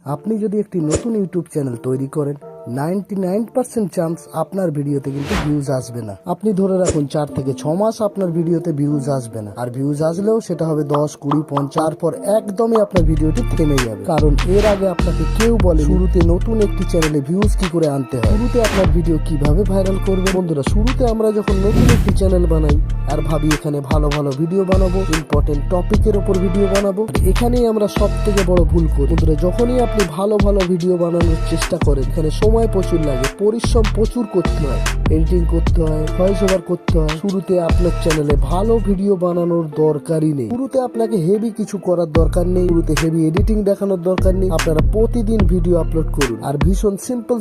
আপনি যদি একটি নতুন ইউটিউব চ্যানেল তৈরি করেন 99% চান্স আপনার ভিডিওতে কিন্তু ভিউজ আসবে না। আপনি ধরে রাখুন 4 থেকে 6 মাস আপনার ভিডিওতে ভিউজ আসবে না, আর ভিউজ আসলেও সেটা হবে 10, 20, 50, তারপর একদমই আপনার ভিডিওটি থেমে যাবে। কারণ এর আগে আপনাকে কেউ বলে শুরুতে নতুন একটি চ্যানেলে ভিউজ কি করে আনতে হয়, শুরুতে আপনার ভিডিও কিভাবে ভাইরাল করবে। বন্ধুরা, শুরুতে আমরা যখন নতুন একটি চ্যানেল বানাই আর ভাবি এখানে ভালো ভালো ভিডিও বানাবো, ইম্পর্টেন্ট টপিকের উপর ভিডিও বানাবো, এখানেই আমরা সব থেকে বড় ভুল করি। বন্ধুরা, যখনই আপনি ভালো ভালো ভিডিও বানানোর চেষ্টা করেন, এখানে সময় প্রচুর লাগে, পরিশ্রম প্রচুর করতে হয়, এডিটিং করতে হয়, ভয়েস ওভার করতে হয়। শুরুতে আপনার চ্যানেলে ভালো ভিডিও বানানোর দরকারই নেই, শুরুতে আপনাকে হেভি কিছু করার দরকার নেই, শুরুতে হেভি এডিটিং দেখানোর দরকার নেই। আপনারা প্রতিদিন ভিডিও আপলোড করুন আর ভীষণ সিম্পল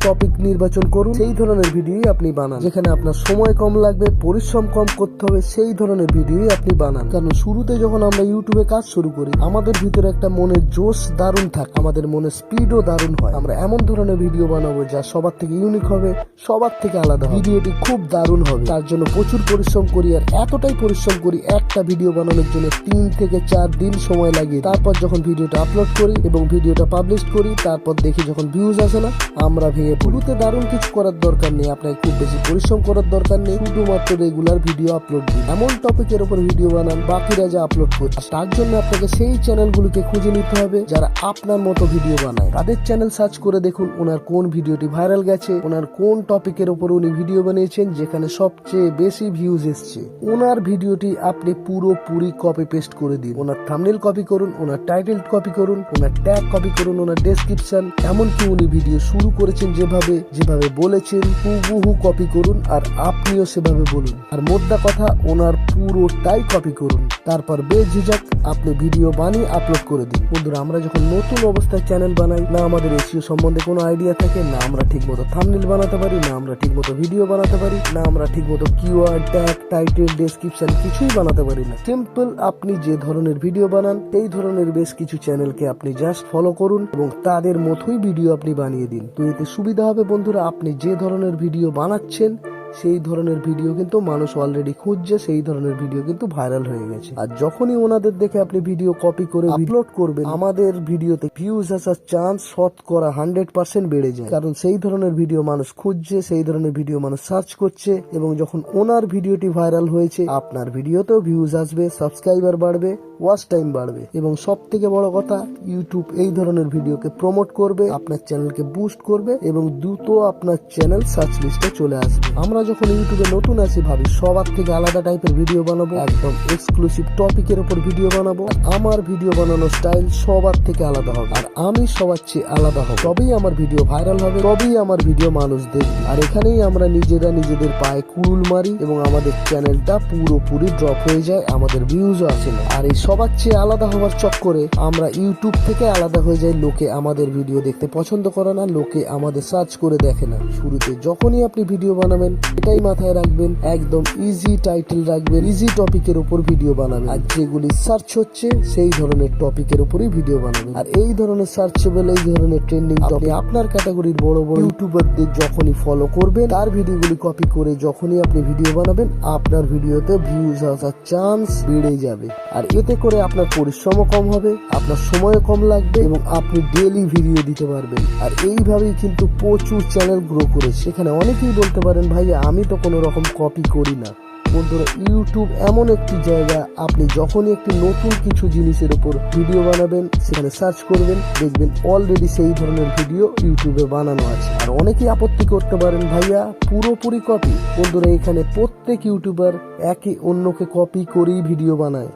টপিক নির্বাচন করুন, সেই ধরনের ভিডিওই আপনি বানান। যেখানে আপনার সময় কম লাগবে, পরিশ্রম কম করতে হবে, সেই ধরনের ভিডিওই আপনি বানান। কারণ শুরুতে যখন আমরা ইউটিউবে কাজ শুরু করি, আমাদের ভিতরে একটা মনের জোশ দারুণ থাকে, আমাদের মনের স্পিডও দারুণ হয়। আমরা এমন ধরনের ভিডিও বানাবো যা সবার থেকে ইউনিক হবে, সবার থেকে আলাদা হবে, ভিডিওটি খুব দারুণ হবে। তার জন্য প্রচুর পরিশ্রম করি, আর এতটাই পরিশ্রম করি একটা ভিডিও বানানোর জন্য 3 থেকে 4 দিন সময় লাগে। তারপর যখন ভিডিওটা আপলোড করি এবং ভিডিওটা পাবলিশ করি, তারপর দেখি যখন ভিউজ আসে না, আমরা ভেঙে পড়ি। শুরুতে দারুণ কিছু করার দরকার নেই, আপনাকে খুব বেশি পরিশ্রম করার দরকার নেই, শুধুমাত্র রেগুলার ভিডিও আপলোড দিন। এমন টপিকের উপর ভিডিও বানান বাকিরা যা আপলোড করছে। তার জন্য আপনাকে সেই চ্যানেলগুলোকে খুঁজে নিতে হবে যারা আপনার মতো ভিডিও বানায়। তাদের চ্যানেল সার্চ করে দেখুন ওনার কোন ভিডিওটি ভাইরাল গেছে, ওনার কোন টপিকের উপর উনি ভিডিও বানিয়েছেন যেখানে সবচেয়ে বেশি ভিউজ এসছে। ওনার ভিডিওটি আপনি পুরোপুরি কপি পেস্ট করে দিন। ওনার থাম্বনেল কপি করুন, ওনার টাইটেল কপি করুন, ওনার ট্যাগ কপি করুন, ওনার ডেসক্রিপশন, এমনকি উনি ভিডিও শুরু করেছেন যেভাবে বলেছেন হুবহু কপি করুন, আর আপনিও সেভাবে বলুন। আর মোদ্দা কথা, ওনার পুরোটাই কপি করুন। তারপর বেঝিঝক আপনি ভিডিও বানিয়ে আপলোড করে দিন। বন্ধুরা, আমরা যখন নতুন অবস্থায় চ্যানেল বানাই, না আমাদের এসইও সম্বন্ধে কোনো আইডিয়া থাকে, না আমরা ঠিকমতো থাম্বনেল বানাতে পারি, না আমরা ঠিকমতো ভিডিও বানাতে পারি, না আমরা ঠিকমতো কিওয়ার্ড, ট্যাগ, টাইটেল, ডেসক্রিপশন কিছুই বানাতে পারি না। সিম্পল আপনি যে ধরনের ভিডিও বানান এই ধরনের বেশ কিছু চ্যানেলকে আপনি জাস্ট ফলো করুন এবং তাদের মতোই ভিডিও আপনি বানিয়ে দিন। তো এতে সুবিধা হবে বন্ধুরা, আপনি যে ধরনের ভিডিও বানাচ্ছেন সেই ধরনের ভিডিও কিন্তু মানুষ অলরেডি খুঁজছে, সেই ধরনের ভিডিও কিন্তু ভাইরাল হয়ে গেছে। আর যখনই ওনাদের দেখে আপনি ভিডিও কপি করে আপলোড করবেন, আমাদের ভিডিওতে ভিউজ আসার চান্স 100% বেড়ে যায়। কারণ সেই ধরনের ভিডিও মানুষ খুঁজছে, সেই ধরনের ভিডিও মানুষ সার্চ করছে, এবং যখন ওনার ভিডিওটি ভাইরাল হয়েছে আপনার ভিডিওতেও ভিউজ আসবে, সাবস্ক্রাইবার বাড়বে, ওয়াচ টাইম বাড়বে, এবং সব থেকে বড় কথা, ইউটিউব এই ধরনের ভিডিওকে প্রমোট করবে, আপনার চ্যানেলকে বুস্ট করবে এবং দ্রুত আপনার চ্যানেল সার্চ লিস্টে চলে আসবে। আমরা যখন ইউটিউবে নতুন আসি ভাবি সবার থেকে আলাদা টাইপের ভিডিও বানাবো, একদম এক্সক্লুসিভ টপিকের উপর ভিডিও বানাবো, আমার ভিডিও বানানোর স্টাইল সবার থেকে আলাদা হবে, আর আমি সবার চেয়ে আলাদা হব, তবেই আমার ভিডিও ভাইরাল হবে, তবেই আমার ভিডিও মানুষ দেখবে। আর এখানেই আমরা নিজেরা নিজেদের পায়ে কুড়ুল মারি এবং আমাদের চ্যানেলটা পুরোপুরি ড্রপ হয়ে যায়, আমাদের ভিউজও আসে না। আর এই সবার চেয়ে আলাদা হওয়ার চক্করে আমরা ইউটিউব থেকে আলাদা হয়ে যাই, লোকে আমাদের ভিডিও দেখতে পছন্দ করে না, লোকে আমাদের সার্চ করে দেখে না। শুরুতে যখনই আপনি ভিডিও বানাবেন এটাই মাথায় রাখবেন, একদম ইজি টাইটেল রাখবেন, ইজি টপিকের উপর ভিডিও বানাবেন, আর যেগুলি সার্চ হচ্ছে সেই ধরনের টপিকের উপরই ভিডিও বানাবেন। আর এই ধরনের সার্চেবল, এই ধরনের ট্রেন্ডিং টপিক আপনার ক্যাটাগরির বড় বড় ইউটিউবারদের যখনই ফলো করবেন, তার ভিডিওগুলি কপি করে যখনই আপনি ভিডিও বানাবেন, আপনার ভিডিওতে ভিউজ আসার চান্স বেড়ে যাবে। আর এতে করে আপনার পরিশ্রমও কম হবে, আপনার সময়ও কম লাগবে, এবং আপনি ডেইলি ভিডিও দিতে পারবেন। আর এইভাবেই কিন্তু প্রচুর চ্যানেল গ্রো করেছে। এখানে অনেকেই বলতে পারেন, ভাই আমি তো কোনো রকম কপি করি না। বন্ধুরা, ইউটিউব এমন একটি জায়গা, আপনি যখনই একটি নতুন কিছু জিনিসের উপর ভিডিও বানাবেন, সেখানে সার্চ করবেন, দেখবেন অলরেডি সেই ধরনের ভিডিও ইউটিউবে বানানো আছে। আর অনেকেই আপত্তি করতে পারেন, ভাইয়া পুরোপুরি কপি। বন্ধুরা, এখানে প্রত্যেক ইউটিউবার একে অন্যকে কপি করেই ভিডিও বানায়।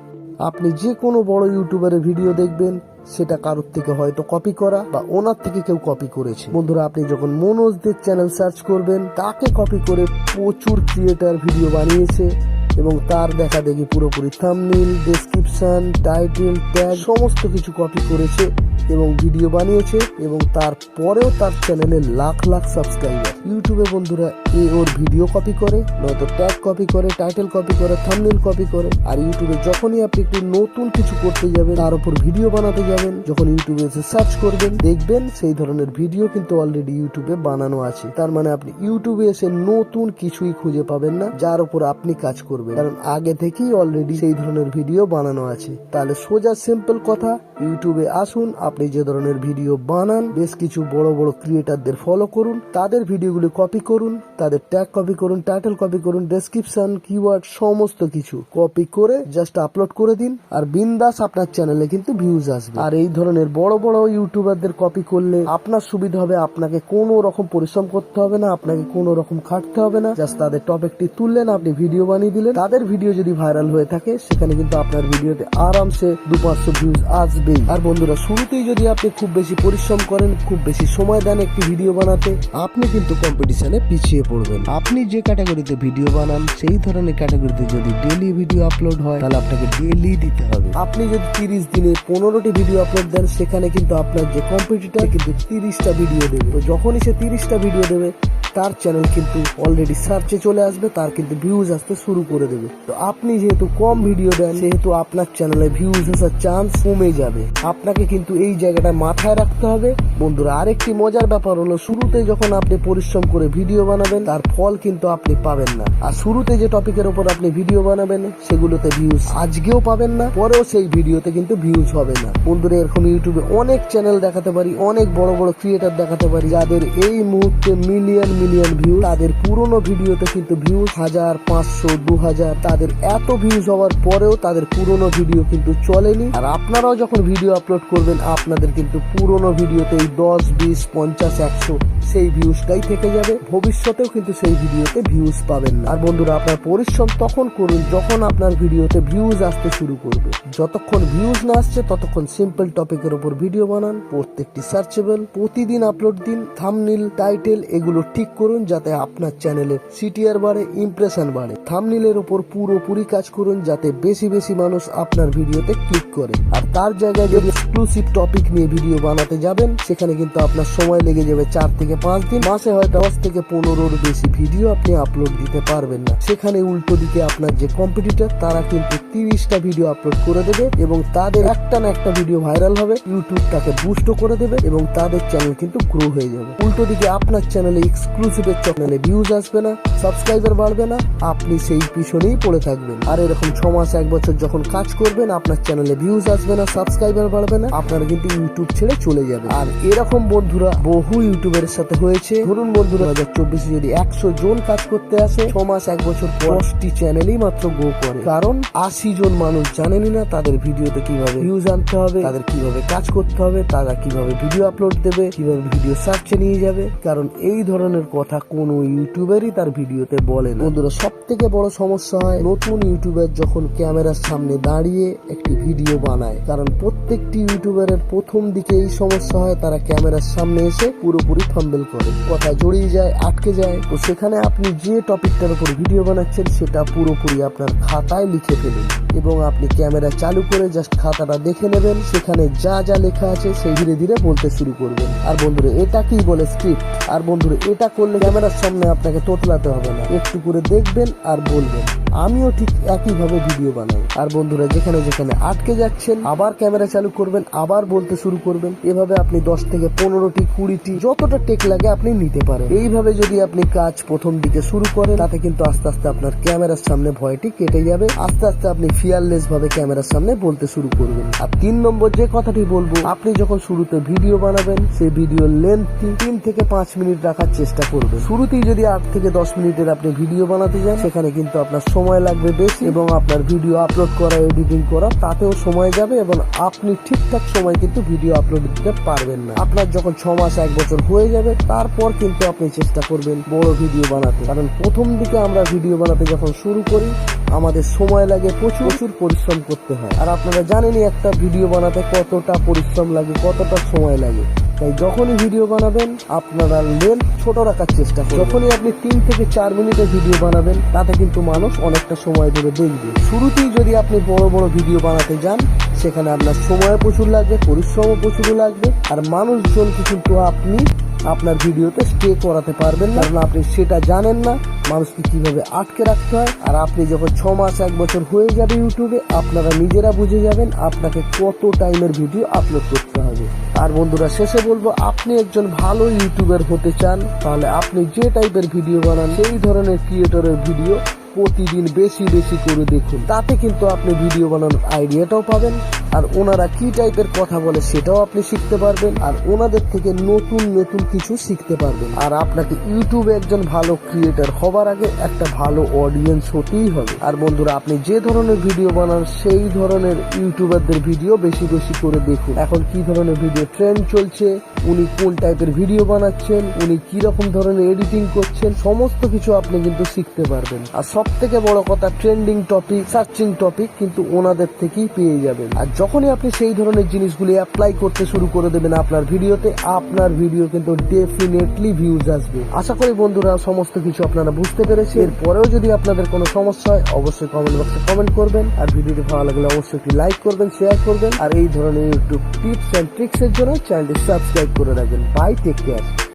আপনি যে কোনো বড় ইউটিউবারের ভিডিও দেখবেন, সেটা কারোর থেকে হয়তো কপি করা বা ওনার থেকে কেউ কপি করেছে। বন্ধুরা, আপনি যখন মনোজদের চ্যানেল সার্চ করবেন, তাকে কপি করে প্রচুর ক্রিয়েটার ভিডিও বানিয়েছে, এবং তার দেখা দেখি পুরোপুরি থাম্বনেল, ডেসক্রিপশন, টাইটেল, ট্যাগ সমস্ত কিছু কপি করেছে এবং ভিডিও বানিয়েছে, এবং তারপরেও তার চ্যানেলে লাখ লাখ সাবস্ক্রাইবার। ইউটিউবে বন্ধুরা ওর ভিডিও কপি করে, নয়তো ট্যাগ কপি করে, টাইটেল কপি করে, থাম্বনেল কপি করে। আর ইউটিউবে যখনই আপনি একটু নতুন কিছু করতে যাবেন, তার উপর ভিডিও বানাতে যাবেন, যখন ইউটিউবে এসে সার্চ করবেন, দেখবেন সেই ধরনের ভিডিও কিন্তু অলরেডি ইউটিউবে বানানো আছে। তার মানে আপনি ইউটিউবে এসে নতুন কিছুই খুঁজে পাবেন না যার উপর আপনি কাজ করবেন, কারণ আগে থেকেই অলরেডি সেই ধরনের ভিডিও বানানো আছে। তাহলে সোজা সিম্পল কথা, ইউটিউবে আসুন, আপনি যে ধরনের ভিডিও বানান, বেশ কিছু বড় বড় ক্রিয়েটারদের ফলো করুন, তাদের ভিডিওগুলো কপি করুন, তাদের ট্যাগ কপি করুন, টাইটেল কপি করুন, ডেসক্রিপশন, কিওয়ার্ড সমস্ত কিছু কপি করে জাস্ট আপলোড করে দিন, আর বিন্দাস আপনার চ্যানেলে কিন্তু ভিউজ আসবে। আর এই ধরনের বড় বড় ইউটিউবারদের কপি করলে আপনার সুবিধা হবে, আপনাকে কোনো রকম পরিশ্রম করতে হবে না, আপনাকে কোনো রকম খাটতে হবে না। জাস্ট তাদের টপিকটি তুললেন, আপনি ভিডিও বানিয়ে দিলেন, তাদের ভিডিও যদি ভাইরাল হয়ে থাকে সেখানে কিন্তু আপনার ভিডিওতে আরামসে 200-500 ভিউজ আসবেই। আর বন্ধুরা, শুরুতেই যদি আপনি খুব বেশি পরিশ্রম করেন, খুব বেশি সময় দেন একটি ভিডিও বানাতে, আপনি কিন্তু কম্পিটিশনে পিছিয়ে পড়বেন। আপনি যে ক্যাটাগরিতে ভিডিও বানান সেই ধরনের ক্যাটাগরিতে যদি ডেইলি ভিডিও আপলোড হয় তাহলে আপনাকে ডেইলি দিতে হবে। আপনি যদি 30 দিনে 15টি ভিডিও আপলোড দেন, সেখানে কিন্তু আপনার যে কম্পিটিটর কিন্তু 30টা ভিডিও দেবে। তো যখনই সে 30টা ভিডিও দেবে, তার চ্যানেল কিন্তু অলরেডি সার্চে চলে আসবে, তার কিন্তু ভিউজ আসতে শুরু করে দেবে। তো আপনি যেহেতু কম ভিডিও দেন, সেহেতু আপনার চ্যানেলে ভিউজ আসার চান্স কমে যাবে। আপনাকে কিন্তু এই জায়গাটা মাথায় রাখতে হবে। বন্ধুরা, আরেকটি মজার ব্যাপার হলো, শুরুতে যখন আপনি পরিশ্রম করে ভিডিও বানাবেন তার ফল কিন্তু আপনি পাবেন না। আর শুরুতে যে টপিকের উপর আপনি ভিডিও বানাবেন সেগুলোতে ভিউজ আজকেও পাবেন না, পরেও সেই ভিডিওতে কিন্তু ভিউজ হবে না। বন্ধুরা, এরকম ইউটিউবে অনেক চ্যানেল দেখাতে পারি, অনেক বড় বড় ক্রিয়েটার দেখাতে পারি যাদের এই মুহূর্তে মিলিয়ন ভিউ, তাদের পুরনো ভিডিওতে কিন্তু ভিউজ 1000, 500, 2000, তাদের এত ভিউজ হওয়ার পরেও তাদের পুরনো ভিডিও কিন্তু চলেনি। আর আপনারাও যখন ভিডিও আপলোড করবেন, আপনাদের কিন্তু পুরনো ভিডিওতে এই 10, 20, 50, 100 সেই ভিউজটাই থেকে যাবে। ভবিষ্যতেও কিন্তু সেই ভিডিওতে ভিউজ পাবেন না। আর বন্ধুরা, আপনার পরিশ্রম তখন করুন যখন আপনার ভিডিওতে ভিউজ আসতে শুরু করবে। যতক্ষণ ভিউজ না আসছে ততক্ষণ সিম্পল টপিকের উপর ভিডিও বানান, প্রত্যেকটি সার্চেবল, প্রতিদিন আপলোড দিন, থাম্বনেল, টাইটেল এগুলো ঠিক করুন যাতে আপনার চ্যানেলের সিটিআর বাড়ে, ইমপ্রেশন বাড়ে। থাম্বনেলের উপর পুরোপুরি কাজ করুন যাতে বেশি বেশি মানুষ আপনার ভিডিওতে ক্লিক করে। আর তার জায়গায় যদি এক্সক্লুসিভ টপিক নিয়ে ভিডিও বানাতে যাবেন, সেখানে কিন্তু আপনার সময় লেগে যাবে 4 থেকে 5 দিন, মাসে হয়তো 10 থেকে 15-র বেশি ভিডিও আপনি আপলোড দিতে পারবেন না। সেখানে উল্টো দিকে আপনার যে কম্পিটিটর, তারা কিন্তু 30টা ভিডিও আপলোড করে দেবে এবং তাদের একটা না একটা ভিডিও ভাইরাল হবে, ইউটিউব তাকে বুস্ট করে দেবে এবং তাদের চ্যানেল কিন্তু গ্রো হয়ে যাবে। উল্টো দিকে আপনার চ্যানেলে এক্সক্লুসিভের চ্যানেলে ভিউজ আসবে না, সাবস্ক্রাইবার বাড়বে না, আপনি সেই পিছনেই পড়ে থাকবেন। আর এরকম 6 মাস 1 বছর যখন কাজ করবেন, আপনার চ্যানেলে ভিউজ আসবে না, সাবস্ক্রাইবার বাড়বে না, আপনারা কিন্তু ইউটিউব ছেড়ে চলে যাবে। আর এরকম বন্ধুরা বহু ইউটিউবের সাথে হয়েছে। ধরুন বন্ধুরা, 2024 যদি 100 জন কাজ করতে আসে, 6 মাস 1 বছর 10টি চ্যানেলই মাত্র গ্রো করে। কারণ 80 জন মানুষ জানেনই না তাদের ভিডিওতে কিভাবে ভিউজ আনতে হবে, তাদের কিভাবে কাজ করতে হবে, তারা কিভাবে ভিডিও আপলোড দেবে, কিভাবে ভিডিও সার্চে নিয়ে যাবে। কারণ এই ধরনের কথা কোনো ইউটিউবারই তার ভিডিওতে বলে না। বন্ধুরা, সব থেকে বড় সমস্যা হয় নতুন ইউটিউবার যখন ক্যামেরার সামনে দাঁড়িয়ে একটি ভিডিও বানায়। কারণ প্রত্যেকটি ইউটিউবারের প্রথম দিকে এই সমস্যা হয়, তারা ক্যামেরার সামনে এসে পুরোপুরি ফাম্বেল করে, কথা জড়িয়ে যায়, আটকে যায়। তো সেখানে আপনি যে টপিকটার উপর ভিডিও বানাচ্ছেন সেটা পুরোপুরি আপনার খাতায় লিখে ফেলুন এবং আপনি ক্যামেরা চালু করে জাস্ট খাতাটা দেখে নেবেন, সেখানে যা যা লেখা আছে সেই ধীরে ধীরে বলতে শুরু করবেন। আর বন্ধুরা, এটাকেই বলে স্ক্রিপ্ট। আর বন্ধুরা, এটা করলে ক্যামেরার সামনে আপনাকে তোতলাতে হবে না, একটু করে দেখবেন আর বলবেন। আমিও ঠিক একইভাবে ভিডিও বানাই। আর বন্ধুরা, যেখানে যেখানে আটকে যাচ্ছেন আবার ক্যামেরা চালু করবেন, আবার বলতে শুরু করবেন। এভাবে আপনি 10 থেকে 15টি 20টি যতটা টেক লাগে আপনি নিতে পারেন। এইভাবে যদি আপনি কাজ প্রথম দিকে শুরু করেন, তাতে কিন্তু আস্তে আস্তে আপনার ক্যামেরার সামনে ভয়টি কেটে যাবে। আস্তে আস্তে আপনি ফিয়ারলেস ভাবে ক্যামেরার সামনে বলতে শুরু করবেন। আর 3 নম্বর যে কথাটি বলবো, আপনি যখন শুরুতে ভিডিও বানাবেন, সেই ভিডিওর লেন্থ 3 থেকে 5 মিনিট রাখার চেষ্টা করবেন। শুরুতেই যদি 8 থেকে 10 মিনিটের আপনি ভিডিও বানাতে যান, সেখানে কিন্তু আপনার সময় লাগবে বেশি এবং আপনার ভিডিও আপলোড করা, এডিটিং করা তাতেও সময় যাবে এবং আপনি ঠিকঠাক সময় কিন্তু ভিডিও আপলোড দিতে পারবেন না। আপনার যখন 6 মাস 1 বছর হয়ে যাবে, তারপর কিন্তু আপনি চেষ্টা করবেন বড় ভিডিও বানাতে। কারণ প্রথম দিকে আমরা ভিডিও বানাতে যখন শুরু করি, আমাদের সময় লাগে, প্রচুর পরিশ্রম করতে হয়। আর আপনারা জানেনই একটা ভিডিও বানাতে কতটা পরিশ্রম লাগে, কতটা সময় লাগে। তাই যখনই ভিডিও বানাবেন আপনারা লেন্থ ছোট রাখার চেষ্টা করুন। যখনই আপনি 3 থেকে 4 মিনিটের ভিডিও বানাবেন, তাতে কিন্তু মানুষ অনেকটা সময় ধরে দেখবে। শুরুতেই যদি আপনি বড় বড় ভিডিও বানাতে যান, সেখানে আপনার সময় প্রচুর লাগবে, পরিশ্রমও প্রচুর লাগবে। আর মানুষজনকে কিন্তু আপনি আপনার ভিডিওতে স্টে করাতে পারবেন না, কারণ আপনি সেটা জানেন না মানুষকে কিভাবে আটকে রাখতে হয়। আর আপনি যখন 6 মাস 1 বছর হয়ে যাবে ইউটিউবে, আপনারা নিজেরা বুঝে যাবেন আপনাকে কত টাইমের ভিডিও আপলোড করতে হবে। আর বন্ধুরা, শেষে বলবো, আপনি একজন ভালো ইউটিউবার হতে চান, তাহলে আপনি যে টাইপের ভিডিও বানান সেই ধরনের ক্রিয়েটরের ভিডিও প্রতিদিন বেশি বেশি করে দেখুন, তাতে কিন্তু আপনি ভিডিও বানানোর আইডিয়াটাও পাবেন, আর ওনারা কি টাইপের কথা বলে সেটাও আপনি শিখতে পারবেন, আর ওনাদের থেকে নতুন নতুন কিছু শিখতে পারবেন। আর আপনাকে ইউটিউবে একজন ভালো ক্রিয়েটর হবার আগে একটা ভালো অডিয়েন্স হতেই হবে। আর বন্ধুরা, আপনি যে ধরনের ভিডিও বানান সেই ধরনের ইউটিউবারদের ভিডিও বেশি বেশি করে দেখুন। এখন কি ধরনের ভিডিও ট্রেন্ড চলছে, উনি কোন টাইপের ভিডিও বানাচ্ছেন, উনি কি রকম ধরনের এডিটিং করছেন, সমস্ত কিছু আপনি কিন্তু শিখতে পারবেন। আর সব থেকে বড় কথা, ট্রেন্ডিং টপিক, সার্চিং টপিক কিন্তু ওনাদের থেকেই পেয়ে যাবেন। আর যখনই আপনি সেই ধরনের জিনিসগুলি অ্যাপ্লাই করতে শুরু করে দেবেন আপনার ভিডিওতে, আপনার ভিডিও কিন্তু ডেফিনেটলি ভিউজ আসবে। আশা করি বন্ধুরা সমস্ত কিছু আপনারা বুঝতে পেরেছেন। এরপরেও যদি আপনাদের কোনো সমস্যা হয় অবশ্যই কমেন্ট বক্সে কমেন্ট করবেন, আর ভিডিওটি ভালো লাগলে অবশ্যই একটি লাইক করবেন, শেয়ার করবেন, আর এই ধরনের ইউটিউব টিপস এন্ড ট্রিক্স এর জন্য চ্যানেলটি সাবস্ক্রাইব করে রাখবেন। Bye, take care.